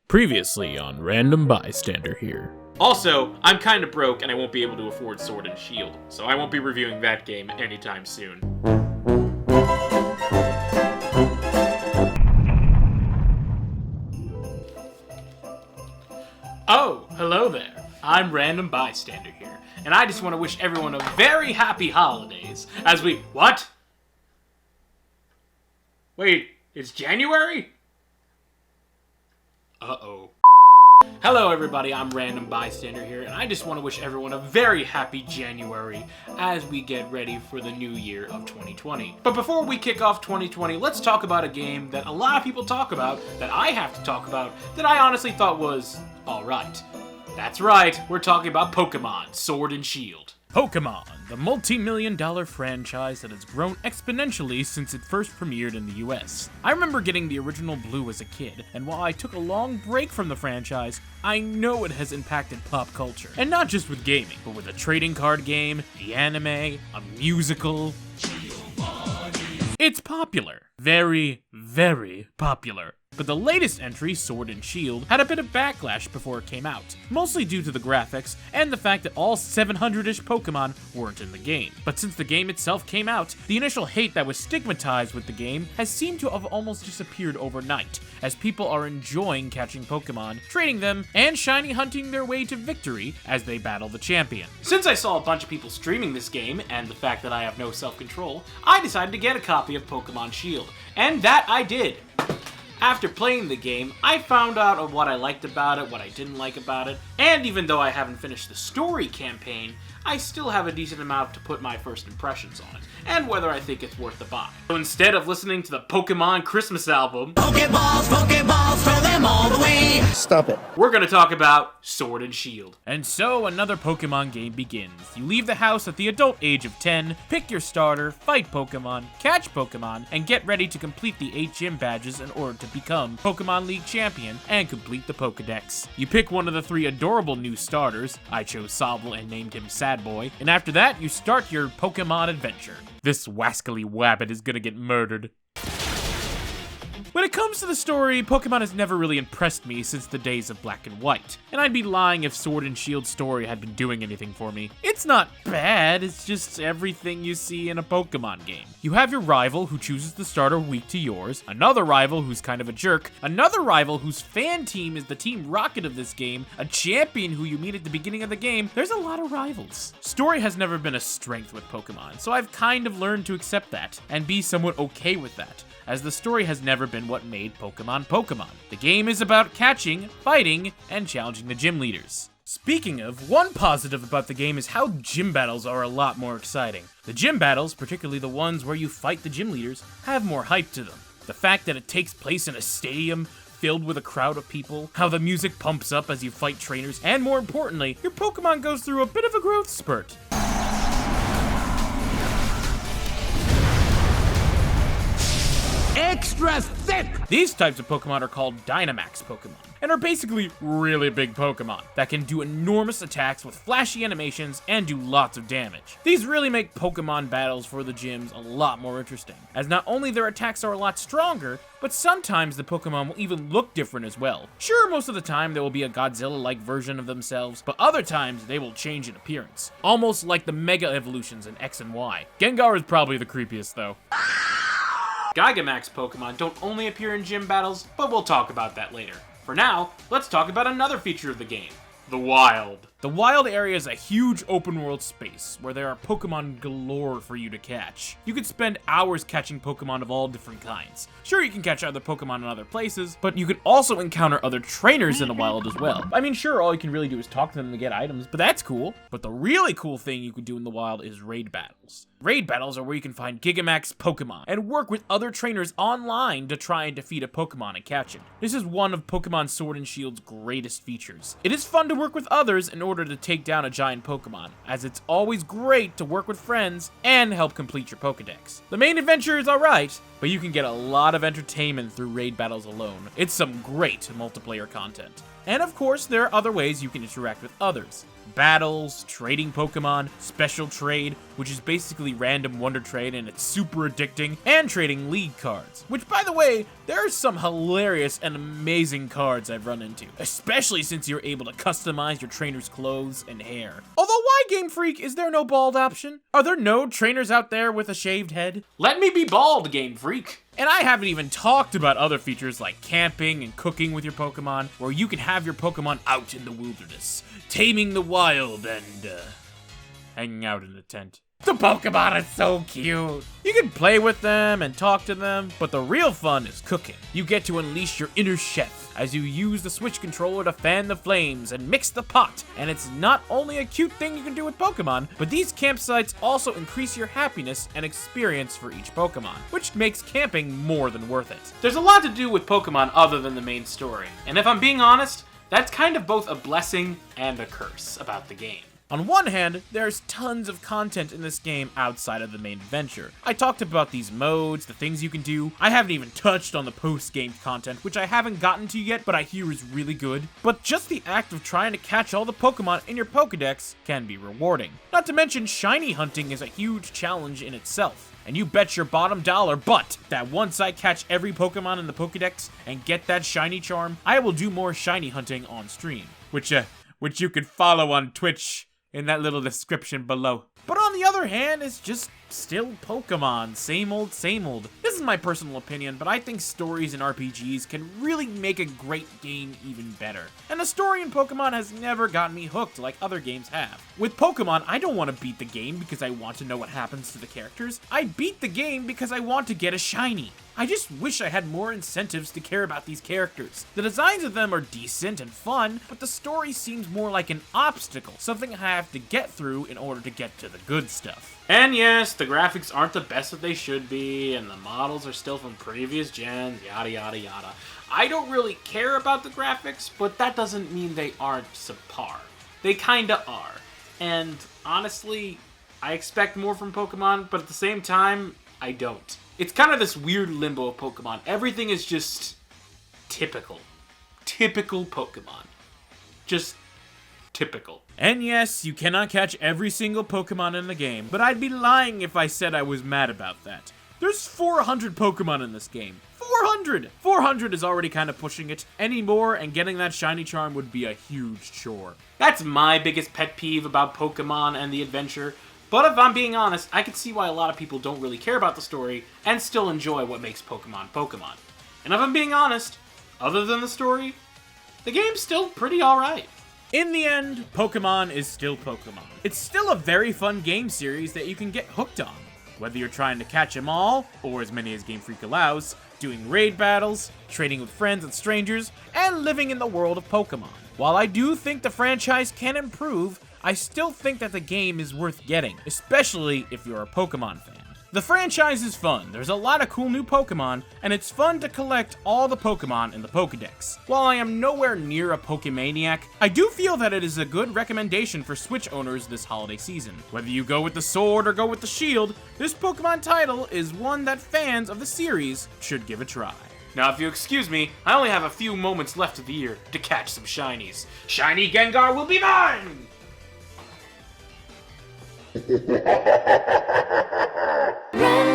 Previously on Random Bystander here. Also, I'm kinda broke and I won't be able to afford Sword and Shield, so I won't be reviewing that game anytime soon. Oh, hello there. I'm Random Bystander here, and I just want to wish everyone a very happy holidays as we... What? Wait, it's January? Uh-oh. Hello everybody, I'm Random Bystander here, and I just want to wish everyone a very happy January as we get ready for the new year of 2020. But before we kick off 2020, let's talk about a game that a lot of people talk about, that I have to talk about, that I honestly thought was alright. That's right, we're talking about Pokemon Sword and Shield. Pokemon, the multi-million-dollar franchise that has grown exponentially since it first premiered in the US. I remember getting the original Blue as a kid, and while I took a long break from the franchise, I know it has impacted pop culture. And not just with gaming, but with a trading card game, the anime, a musical. It's popular. Very, very popular. But the latest entry, Sword and Shield, had a bit of backlash before it came out, mostly due to the graphics and the fact that all 700-ish Pokemon weren't in the game. But since the game itself came out, the initial hate that was stigmatized with the game has seemed to have almost disappeared overnight, as people are enjoying catching Pokemon, trading them, and shiny hunting their way to victory as they battle the champion. Since I saw a bunch of people streaming this game, and the fact that I have no self-control, I decided to get a copy of Pokemon Shield, and that I did. After playing the game, I found out of what I liked about it, what I didn't like about it, and even though I haven't finished the story campaign, I still have a decent amount to put my first impressions on it, and whether I think it's worth the buy. So instead of listening to the Pokemon Christmas album, Pokeballs, throw them all the way! Stop it. We're gonna talk about Sword and Shield. And so another Pokemon game begins. You leave the house at the adult age of 10, pick your starter, fight Pokemon, catch Pokemon, and get ready to complete the 8 gym badges in order to become Pokemon League champion and complete the Pokedex. You pick one of the 3 adorable new starters. I chose Sobble and named him Sad Boy, and after that, you start your Pokemon adventure. This wascally wabbit is gonna get murdered. When it comes to the story, Pokemon has never really impressed me since the days of Black and White, and I'd be lying if Sword and Shield story had been doing anything for me. It's not bad, it's just everything you see in a Pokemon game. You have your rival who chooses the starter weak to yours, another rival who's kind of a jerk, another rival whose fan team is the Team Rocket of this game, a champion who you meet at the beginning of the game. There's a lot of rivals. Story has never been a strength with Pokemon, so I've kind of learned to accept that, and be somewhat okay with that, as the story has never been what made Pokemon Pokemon. The game is about catching, fighting, and challenging the gym leaders. Speaking of, one positive about the game is how gym battles are a lot more exciting. The gym battles, particularly the ones where you fight the gym leaders, have more hype to them. The fact that it takes place in a stadium filled with a crowd of people, how the music pumps up as you fight trainers, and more importantly, your Pokemon goes through a bit of a growth spurt. Extra thick! These types of Pokemon are called Dynamax Pokemon, and are basically really big Pokemon that can do enormous attacks with flashy animations and do lots of damage. These really make Pokemon battles for the gyms a lot more interesting, as not only their attacks are a lot stronger, but sometimes the Pokemon will even look different as well. Sure, most of the time there will be a Godzilla-like version of themselves, but other times they will change in appearance, almost like the Mega Evolutions in X and Y. Gengar is probably the creepiest though. Gigamax Pokemon don't only appear in gym battles, but we'll talk about that later. For now, let's talk about another feature of the game, the Wild. The Wild area is a huge open world space where there are Pokemon galore for you to catch. You could spend hours catching Pokemon of all different kinds. Sure, you can catch other Pokemon in other places, but you could also encounter other trainers in the Wild as well. I mean, sure, all you can really do is talk to them to get items, but that's cool. But the really cool thing you could do in the Wild is raid battles. Raid battles are where you can find Gigamax Pokemon and work with other trainers online to try and defeat a Pokemon and catch it. This is one of Pokemon Sword and Shield's greatest features. It is fun to work with others in order to take down a giant Pokemon, as it's always great to work with friends and help complete your Pokedex. The main adventure is alright, but you can get a lot of entertainment through raid battles alone. It's some great multiplayer content. And of course, there are other ways you can interact with others. battles, trading Pokemon, special trade, which is basically random wonder trade and it's super addicting, and trading league cards. Which, by the way, there are some hilarious and amazing cards I've run into, especially since you're able to customize your trainer's clothes and hair. Although, why, Game Freak, is there no bald option? Are there no trainers out there with a shaved head? Let me be bald, Game Freak. And I haven't even talked about other features like camping and cooking with your Pokemon, where you can have your Pokemon out in the wilderness, taming the wild and, hanging out in a tent. The Pokemon are so cute! You can play with them and talk to them, but the real fun is cooking. You get to unleash your inner chef as you use the Switch controller to fan the flames and mix the pot. And it's not only a cute thing you can do with Pokemon, but these campsites also increase your happiness and experience for each Pokemon, which makes camping more than worth it. There's a lot to do with Pokemon other than the main story, and if I'm being honest, that's kind of both a blessing and a curse about the game. On one hand, there's tons of content in this game outside of the main adventure. I talked about these modes, the things you can do. I haven't even touched on the post-game content, which I haven't gotten to yet, but I hear is really good. But just the act of trying to catch all the Pokemon in your Pokedex can be rewarding. Not to mention, shiny hunting is a huge challenge in itself. And you bet your bottom dollar, but that once I catch every Pokemon in the Pokedex and get that shiny charm, I will do more shiny hunting on stream. Which you can follow on Twitch in that little description below. But on the other hand, it's just still Pokemon, same old, same old. This is my personal opinion, but I think stories in RPGs can really make a great game even better. And the story in Pokemon has never gotten me hooked like other games have. With Pokemon, I don't want to beat the game because I want to know what happens to the characters. I beat the game because I want to get a shiny. I just wish I had more incentives to care about these characters. The designs of them are decent and fun, but the story seems more like an obstacle, something I have to get through in order to get to the good stuff. And yes, the graphics aren't the best that they should be, and the models are still from previous gens, yada yada yada. I don't really care about the graphics, but that doesn't mean they aren't subpar. They kinda are. And honestly, I expect more from Pokemon, but at the same time, I don't. It's kind of this weird limbo of Pokemon. Everything is just typical. Typical Pokemon. Just typical. And yes, you cannot catch every single Pokemon in the game, but I'd be lying if I said I was mad about that. There's 400 Pokemon in this game. 400! 400 is already kind of pushing it. Any more, and getting that shiny charm would be a huge chore. That's my biggest pet peeve about Pokemon and the adventure. But if I'm being honest, I can see why a lot of people don't really care about the story and still enjoy what makes Pokemon Pokemon. And if I'm being honest, other than the story, the game's still pretty alright. In the end, Pokemon is still Pokemon. It's still a very fun game series that you can get hooked on. Whether you're trying to catch them all, or as many as Game Freak allows, doing raid battles, trading with friends and strangers, and living in the world of Pokemon. While I do think the franchise can improve, I still think that the game is worth getting, especially if you're a Pokemon fan. The franchise is fun, there's a lot of cool new Pokemon, and it's fun to collect all the Pokemon in the Pokedex. While I am nowhere near a Pokemaniac, I do feel that it is a good recommendation for Switch owners this holiday season. Whether you go with the sword or go with the shield, this Pokemon title is one that fans of the series should give a try. Now, if you excuse me, I only have a few moments left of the year to catch some shinies. Shiny Gengar will be mine! Run.